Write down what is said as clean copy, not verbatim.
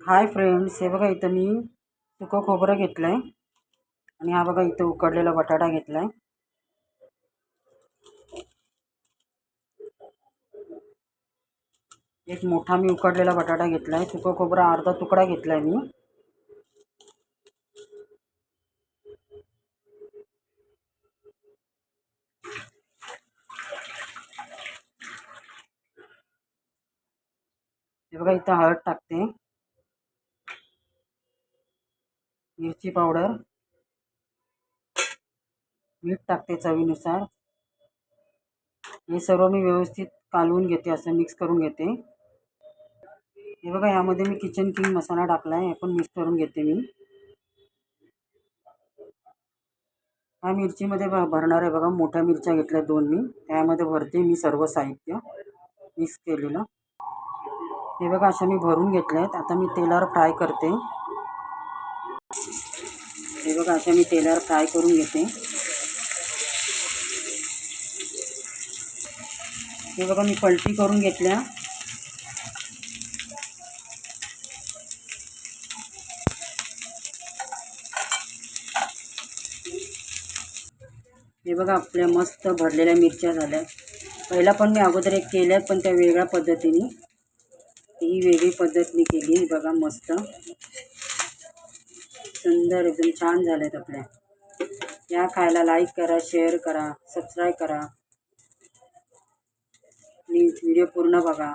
Hi friends, हे बघा इथं मी सुकं खोबरं घेतलंय आणि हा बघा इथं उकडलेला बटाटा घेतलाय। एक मोठा मी उकडलेला बटाटा घेतलाय। सुकं खोबरं अर्धा तुकडा घेतलाय मी। हे बघा इथं हळद टाकते, मिरची पावडर, मीठ टाकते चवीनुसार। हे सर्व मी व्यवस्थित कालवून घेते, असं मिक्स करून घेते। हे बघा यामध्ये मी किचन किंग मसाला टाकलाय, हे पण मिक्स करून घेते मी। हा मिरचीमध्ये भरणार आहे बघा, मोठ्या मिरच्या घेतल्या 2 मी, त्यामध्ये भरते मी सर्व साहित्य मिक्स केलेलं। हे बघा अशा मी भरून घेतल्यात। आता मी तेलावर फ्राय करते। हे बघा अशा मी तेलावर फ्राय करून घेते। हे बघा मी पलटी करून घेतल्या। हे बघा आपल्या मस्त भरलेल्या मिरच्या झाल्या। पहिला पण मी अगोदर एक केल्यात, पण त्या वेगळ्या पद्धतीने, ही वेगळी पद्धतीने केली। बघा मस्त सुंदर एकदम छान झाल्यात आपल्या। या खायला लाईक करा, शेअर करा, सबस्क्राईब करा, प्लीज व्हिडिओ पूर्ण बघा।